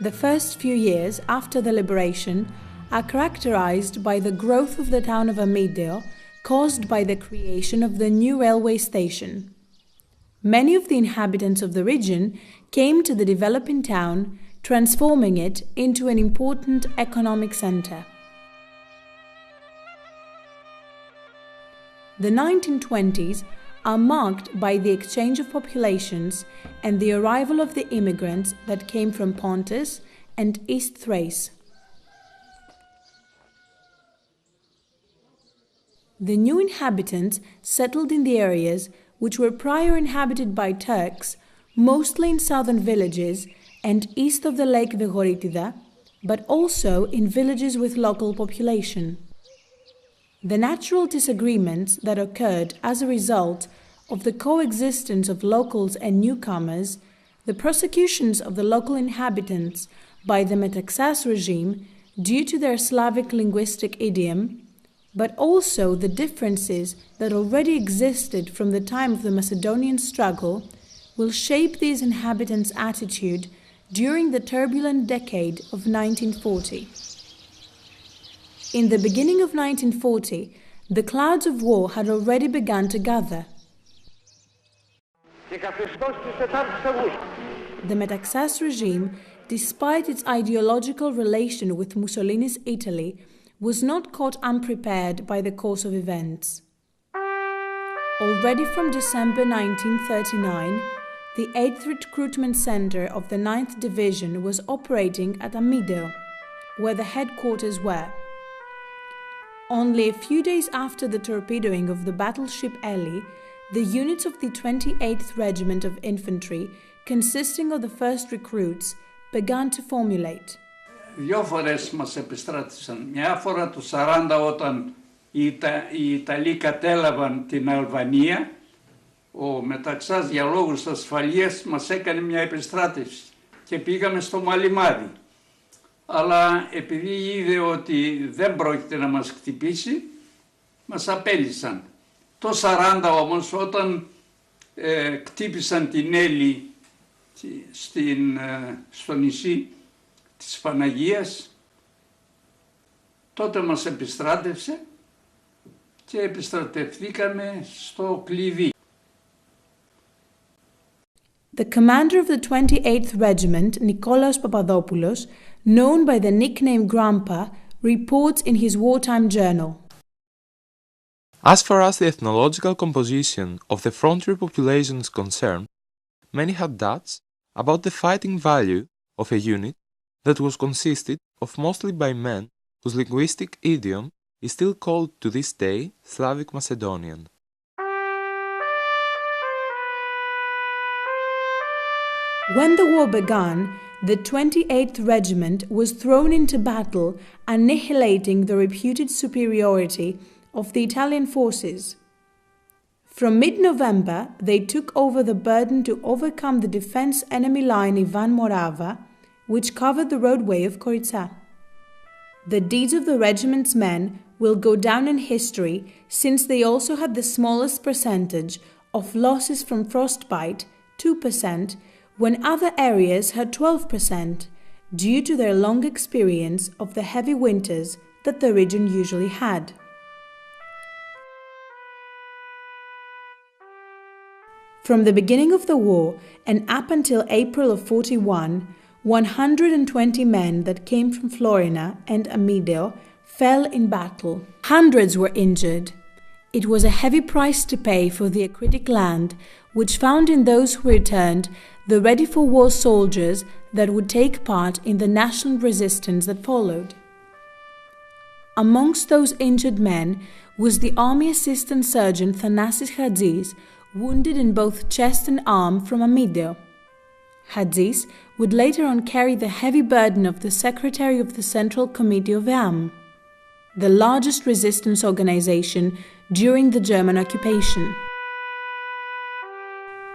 The first few years after the liberation are characterized by the growth of the town of Αμυνταίου caused by the creation of the new railway station. Many of the inhabitants of the region came to the developing town, transforming it into an important economic center. The 1920s are marked by the exchange of populations and the arrival of the immigrants that came from Pontus and East Thrace. The new inhabitants settled in the areas which were prior inhabited by Turks, mostly in southern villages and east of the lake Vegorítida, but also in villages with local population. The natural disagreements that occurred as a result of the coexistence of locals and newcomers, the persecutions of the local inhabitants by the Metaxas regime due to their Slavic linguistic idiom, but also the differences that already existed from the time of the Macedonian struggle, will shape these inhabitants' attitude during the turbulent decade of 1940. In the beginning of 1940, the clouds of war had already begun to gather. The Metaxas regime, despite its ideological relation with Mussolini's Italy, was not caught unprepared by the course of events. Already from December 1939, the 8th Recruitment Center of the 9th Division was operating at Αμυνταίου, where the headquarters were. Only a few days after the torpedoing of the battleship Ellie, the units of the 28th Regiment of Infantry, consisting of the first recruits, began to formulate. Δύο φορές μας επιστράτησαν. Μια φορά το 40 όταν οι Ιταλοί κατέλαβαν την Αλβανία, ο Μεταξάς για λόγους ασφαλείας μας έκανε μια επιστράτευση και πήγαμε στο Μαλιμάδι. Αλλά επειδή είδε ότι δεν πρόκειται να μας χτυπήσει, μας απέλυσαν. Το 40 όμως όταν χτύπησαν την Έλλη στο νησί της Παναγίας, τότε μας επιστράτευσε και επιστρατευθήκαμε στο κλειδί. The commander of the 28th Regiment, Nikolaos Papadopoulos, known by the nickname Grandpa, reports in his wartime journal. As far as the ethnological composition of the frontier population is concerned, many had doubts about the fighting value of a unit that was consisted of mostly by men whose linguistic idiom is still called to this day Slavic Macedonian. When the war began, the 28th Regiment was thrown into battle, annihilating the reputed superiority of the Italian forces. From mid-November, they took over the burden to overcome the defense enemy line Ivan Morava, which covered the roadway of Koritsa. The deeds of the regiment's men will go down in history since they also had the smallest percentage of losses from frostbite, 2%, when other areas had 12%, due to their long experience of the heavy winters that the region usually had. From the beginning of the war and up until April of 41, 120 men that came from Florina and Αμυνταίου fell in battle. Hundreds were injured. It was a heavy price to pay for the acritic land, which found in those who returned the ready-for-war soldiers that would take part in the national resistance that followed. Amongst those injured men was the Army Assistant Surgeon Thanasis Hadzis, wounded in both chest and arm from Αμυνταίου. Hadzis would later on carry the heavy burden of the Secretary of the Central Committee of EAM, the largest resistance organization during the German occupation.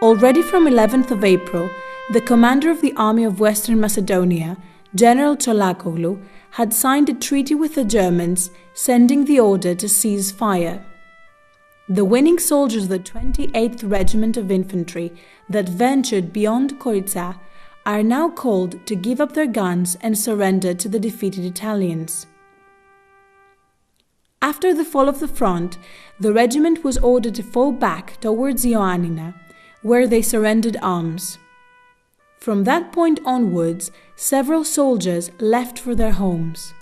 Already from 11th of April, the commander of the Army of Western Macedonia, General Cholakoglu, had signed a treaty with the Germans, sending the order to cease fire. The winning soldiers of the 28th Regiment of Infantry that ventured beyond Koritsa are now called to give up their guns and surrender to the defeated Italians. After the fall of the front, the regiment was ordered to fall back towards Ioannina, where they surrendered arms. From that point onwards, several soldiers left for their homes.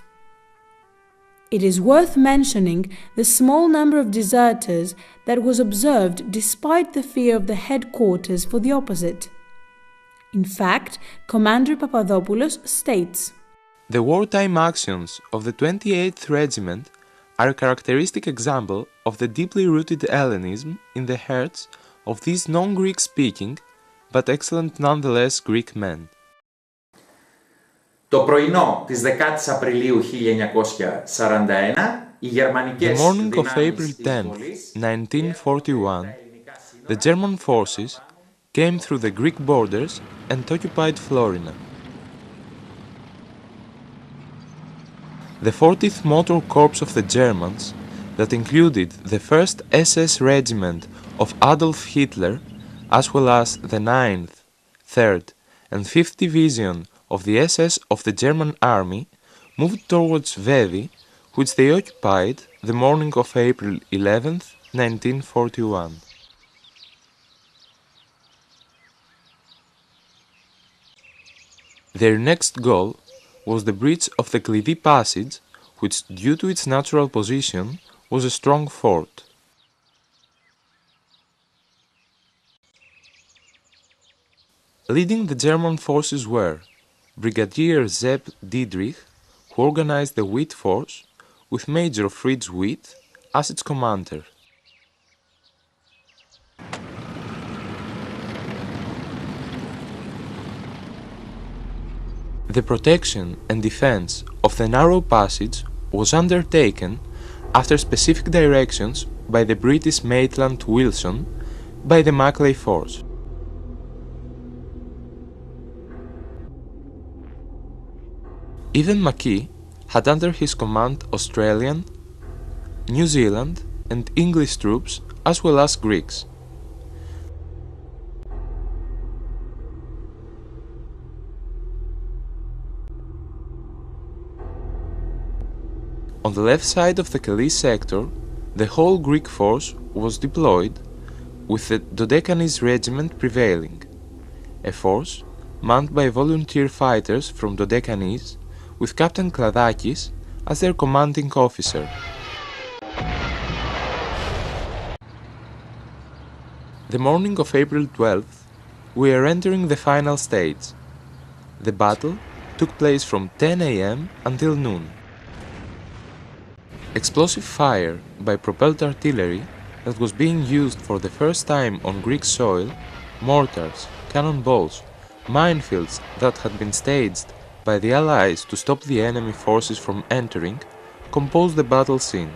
It is worth mentioning the small number of deserters that was observed despite the fear of the headquarters for the opposite. In fact, Commander Papadopoulos states, "The wartime actions of the 28th Regiment are a characteristic example of the deeply rooted Hellenism in the hearts of these non-Greek speaking, but excellent nonetheless Greek men." Το πρωινό της 10ης Απριλίου 1941, οι γερμανικές The morning of δυνάμεις April της 10, πόλης 1941, the German forces came through the Greek borders and occupied Florina. The 40th Motor Corps of the Germans, that included the 1st SS Regiment of Adolf Hitler, as well as the 9th, 3rd and 5th Division of the SS of the German Army, moved towards Vevey, which they occupied the morning of April 11th, 1941. Their next goal was the breach of the Klidi Passage, which, due to its natural position, was a strong fort. Leading the German forces were Brigadier Sepp Dietrich, who organized the Witt Force, with Major Fritz Witt as its commander. The protection and defense of the narrow passage was undertaken after specific directions by the British Maitland Wilson by the Maclay Force. Even Mackay had under his command Australian, New Zealand and English troops as well as Greeks. On the left side of the Kelly sector, the whole Greek force was deployed, with the Dodecanese regiment prevailing, a force manned by volunteer fighters from Dodecanese, with Captain Kladakis as their commanding officer. The morning of April 12th, we are entering the final stage. The battle took place from 10 a.m. until noon. Explosive fire by propelled artillery that was being used for the first time on Greek soil, mortars, cannonballs, minefields that had been staged by the Allies to stop the enemy forces from entering, composed the battle scene.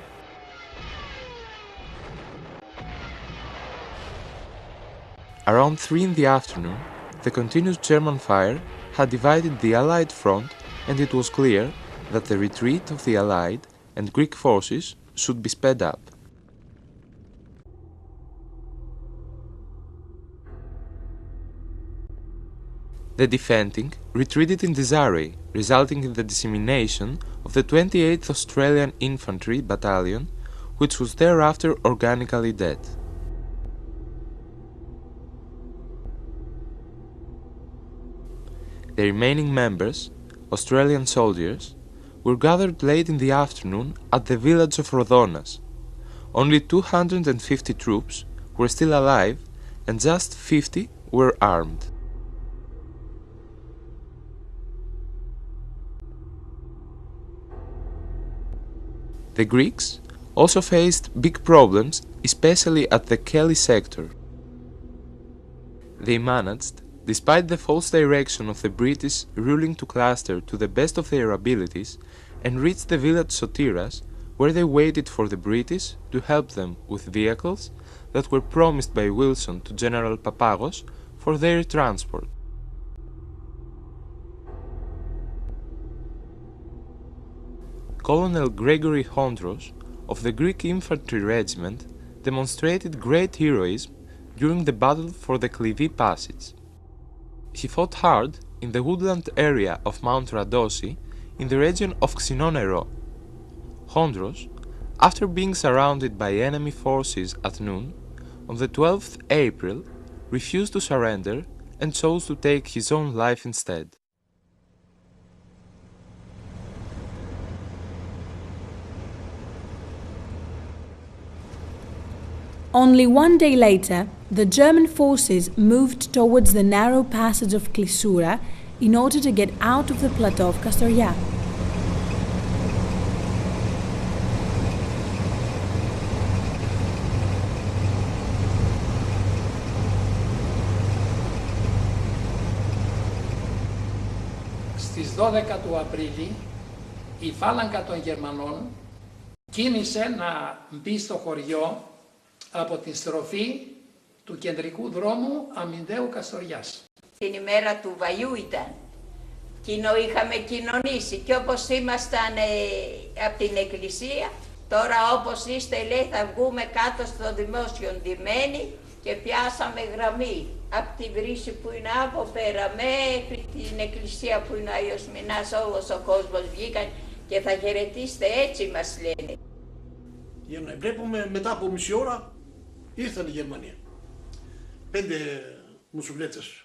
Around 3 in the afternoon, the continuous German fire had divided the Allied front, and it was clear that the retreat of the Allied and Greek forces should be sped up. The defending retreated in disarray, resulting in the dissemination of the 28th Australian Infantry Battalion, which was thereafter organically dead. The remaining members, Australian soldiers, were gathered late in the afternoon at the village of Rodonas. Only 250 troops were still alive and just 50 were armed. The Greeks also faced big problems, especially at the Kelly sector. They managed, despite the false direction of the British ruling to cluster to the best of their abilities, and reached the village Sotiras, where they waited for the British to help them with vehicles that were promised by Wilson to General Papagos for their transport. Colonel Gregory Hondros of the Greek Infantry Regiment demonstrated great heroism during the battle for the Klidi Passage. He fought hard in the woodland area of Mount Radosi in the region of Xinonero. Chondros, after being surrounded by enemy forces at noon, on the 12th April, refused to surrender and chose to take his own life instead. Only one day later, the German forces moved towards the narrow passage of Klisura in order to get out of the plateau of Kastoria. Στις 12 του Απρίλη η φάλαγγα των Γερμανών κίνησε να μπει στο χωριό από τη στροφή του κεντρικού δρόμου Αμυνταίου Καστοριάς. Την ημέρα του Βαϊού ήταν. Είχαμε κοινωνήσει και όπως ήμασταν από την εκκλησία, τώρα όπως είστε λέει θα βγούμε κάτω στο δημόσιο ντυμένοι και πιάσαμε γραμμή από την βρύση που είναι από πέρα μέχρι την εκκλησία που είναι ο Άγιος Μινάς, όλος ο κόσμος βγήκαν και θα χαιρετήσετε, έτσι μας λένε. Βλέπουμε μετά από μισή ώρα ήρθαν οι Γερμανοί. 5 μουσουκλέτες.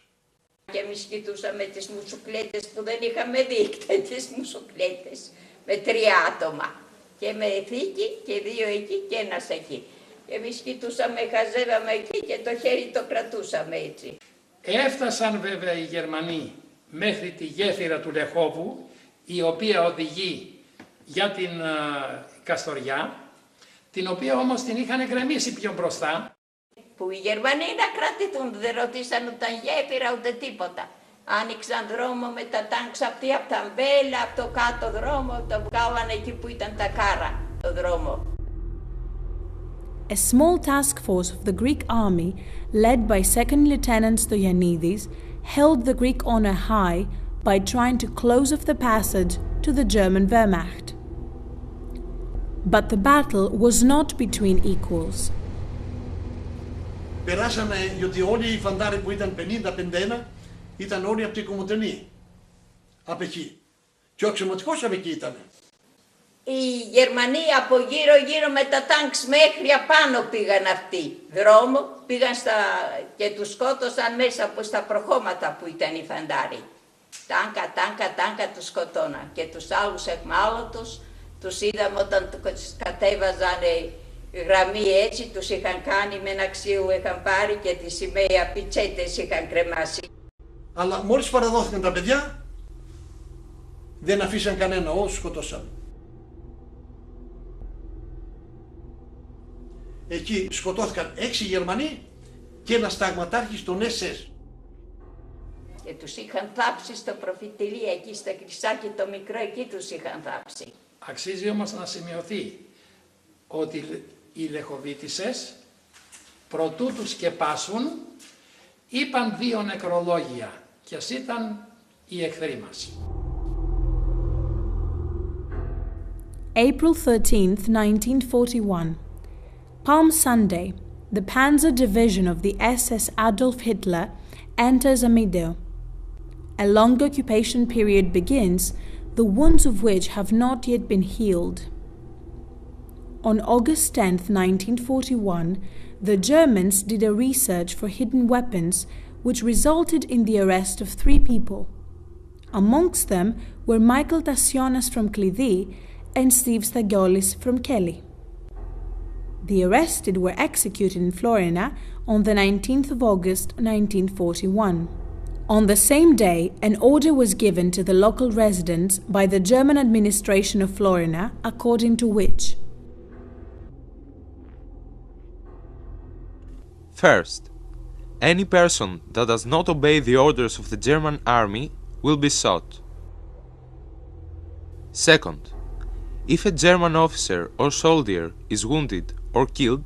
Και εμείς κοιτούσαμε τις μουσουκλέτες που δεν είχαμε δει, τέτοιες μουσουκλέτες με 3 άτομα και με θήκη και 2 εκεί και ένας εκεί. Και εμείς κοιτούσαμε, χαζεύαμε εκεί και το χέρι το κρατούσαμε έτσι. Έφτασαν βέβαια οι Γερμανοί μέχρι τη γέφυρα του Λεχόβου, η οποία οδηγεί για την Καστοριά, την οποία όμως την είχαν γκρεμίσει πιο μπροστά. Που οι Γερμανοί να κρατηθούν, δεν ρωτήσαν ούτε γέφυρα ούτε τίποτα. Άνοιξαν δρόμο με τα τάγκς απ' τα μπέλα, από το κάτω δρόμο, το βγάλαν εκεί που ήταν τα κάρα, το δρόμο. A small task force of the Greek army, led by 2nd Lieutenant Stoyanidis, held the Greek honor high by trying to close off the passage to the German Wehrmacht. But the battle was not between equals. Περάσανε, γιατί όλοι οι φαντάροι που ήταν 50-51 ήταν όλοι από την Κομοτενή. Από εκεί. Και ο αξιωματικός από εκεί ήταν. Οι Γερμανοί από γύρω με τα τάγκς μέχρι απάνω πήγαν αυτοί. Δρόμο, πήγαν και τους σκότωσαν μέσα από στα προχώματα που ήταν οι φαντάροι. Τάνκα τους σκοτώναν. Και τους άλλους εχμάλωτους, τους είδαμε όταν τους κατέβαζαν γραμμή έτσι, τους είχαν κάνει με ένα ξύλο, είχαν πάρει και τη σημαία πιτσέτες είχαν κρεμάσει. Αλλά μόλις παραδόθηκαν τα παιδιά, δεν αφήσαν κανένα, όσους σκοτώσαν. Εκεί σκοτώθηκαν 6 Γερμανοί και ένας ταγματάρχης των SS. Και τους είχαν θάψει στο προφητηλία, εκεί στα κρυσάκι το μικρό, εκεί τους είχαν θάψει. Αξίζει όμως να σημειωθεί ότι οι Λεχοβίτισσες προτού τους σκεπάσουν είπαν 2 νεκρολόγια και ας ήταν οι εχθροί μας. April 13th, 1941. Palm Sunday, the Panzer Division of the SS Adolf Hitler enters Amυνταίου. A long occupation period begins, the wounds of which have not yet been healed. On August 10th, 1941, the Germans did a research for hidden weapons which resulted in the arrest of 3 people. Amongst them were Michael Tassionas from Klidi and Steve Stagiolis from Kelly. The arrested were executed in Florina on the 19th of August 1941. On the same day, an order was given to the local residents by the German administration of Florina, according to which: First, any person that does not obey the orders of the German army will be shot. Second, if a German officer or soldier is wounded or killed,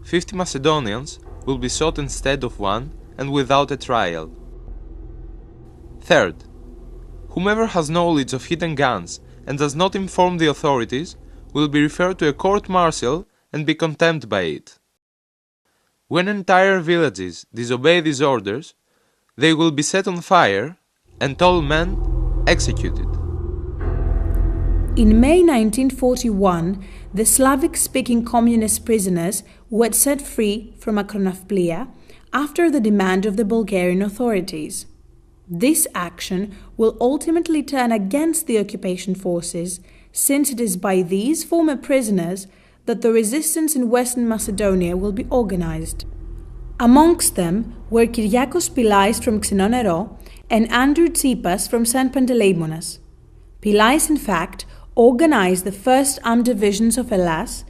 50 Macedonians will be shot instead of 1 and without a trial. Third, whomever has knowledge of hidden guns and does not inform the authorities will be referred to a court-martial and be condemned by it. When entire villages disobey these orders, they will be set on fire, and all men executed. In May 1941, the Slavic-speaking communist prisoners were set free from Akronavplia after the demand of the Bulgarian authorities. This action will ultimately turn against the occupation forces, since it is by these former prisoners that the resistance in Western Macedonia will be organized. Amongst them were Kyriakos Pillais from Xenonero and Andrew Tsipas from St. Panteleimonas. Pillais, in fact, organized the first armed divisions of Hellas,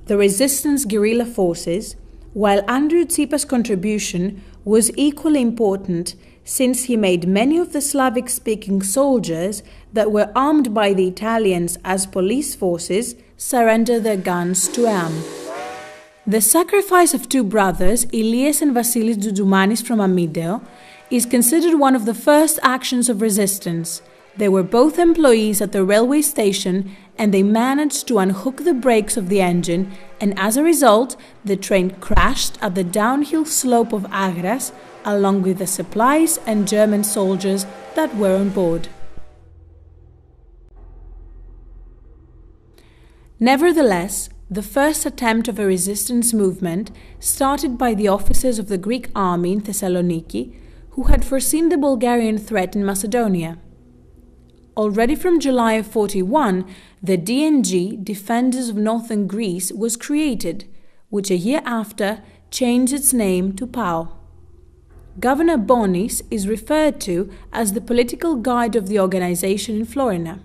the resistance guerrilla forces, while Andrew Tsipas' contribution was equally important, since he made many of the Slavic-speaking soldiers that were armed by the Italians as police forces surrender their guns to EAM. The sacrifice of two brothers, Ilias and Vasilis Dzoudjoumanis from Amυνταίου, is considered one of the first actions of resistance. They were both employees at the railway station and they managed to unhook the brakes of the engine, and as a result, the train crashed at the downhill slope of Agras along with the supplies and German soldiers that were on board. Nevertheless, the first attempt of a resistance movement started by the officers of the Greek army in Thessaloniki, who had foreseen the Bulgarian threat in Macedonia. Already from July of 41, the DNG, Defenders of Northern Greece, was created, which a year after changed its name to PAO. Governor Bonis is referred to as the political guide of the organization in Florina.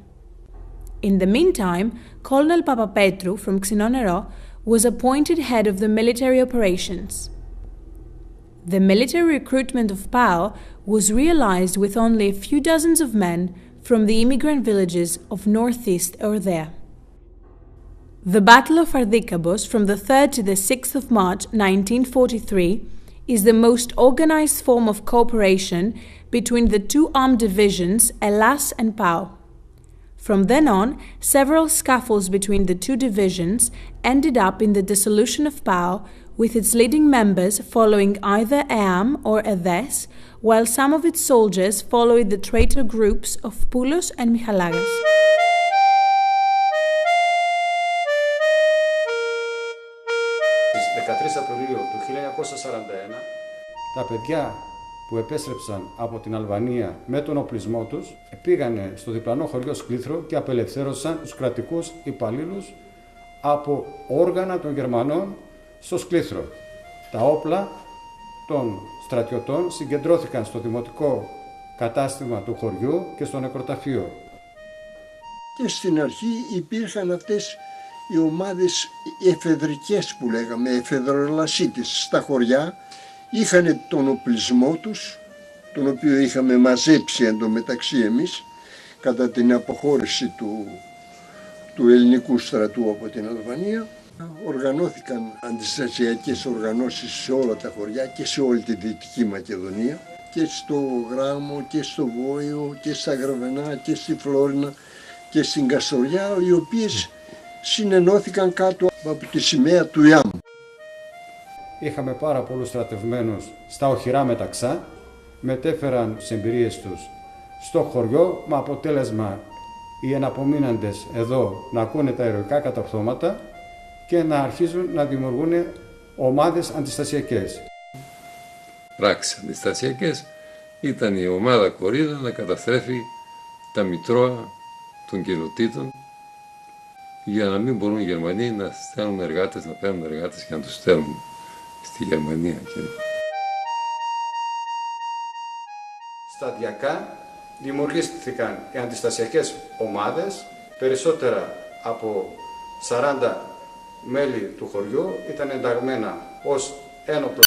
In the meantime, Colonel Papapetru from Xenonero was appointed head of the military operations. The military recruitment of PAO was realized with only a few dozens of men from the immigrant villages of northeast Orbea. The Battle of Ardikabos from the 3rd to the 6th of March 1943 is the most organized form of cooperation between the two armed divisions, Hellas and PAO. From then on, several scuffles between the two divisions ended up in the dissolution of PAO, with its leading members following either EAM or EDES, while some of its soldiers followed the traitor groups of Poulos and Michalagas. Στις 13 Απριλίου του 1941, τα παιδιά που επέστρεψαν από την Αλβανία με τον οπλισμό τους πήγανε στο διπλανό χωριό Σκλήθρο και απελευθέρωσαν τους κρατικούς υπαλλήλους από όργανα των Γερμανών στο Σκλήθρο. Τα όπλα των στρατιωτών συγκεντρώθηκαν στο δημοτικό κατάστημα του χωριού και στο νεκροταφείο. Και στην αρχή υπήρχαν αυτές οι ομάδες εφεδρικές που λέγαμε, εφεδρολασίτες στα χωριά. Είχαν τον οπλισμό τους, τον οποίο είχαμε μαζέψει εντωμεταξύ εμείς κατά την αποχώρηση του ελληνικού στρατού από την Αλβανία. Οργανώθηκαν αντιστασιακές οργανώσεις σε όλα τα χωριά και σε όλη τη Δυτική Μακεδονία, και στο Γράμμο και στο Βόιο και στα Γραβενά και στη Φλόρινα και στην Καστοριά, οι οποίες συνενώθηκαν κάτω από τη σημαία του ΙΑΜ. Είχαμε πάρα πολλούς στρατευμένους στα οχυρά μεταξά, μετέφεραν τις εμπειρίες τους στο χωριό, με αποτέλεσμα οι εναπομείναντες εδώ να ακούνε τα ηρωικά καταπτώματα και να αρχίζουν να δημιουργούν ομάδες αντιστασιακές. Πράξεις αντιστασιακές ήταν η ομάδα Κορίδα να καταστρέφει τα μητρώα των κοινοτήτων για να μην μπορούν οι Γερμανοί να στέλνουν εργάτες, να παίρνουν εργάτες και να τους στέλνουν στη Γερμανία. Σταδιακά δημιουργήθηκαν οι αντιστασιακές ομάδες, περισσότερα από 40 μέλη του χωριού ήταν ενταγμένα ως ένοπλα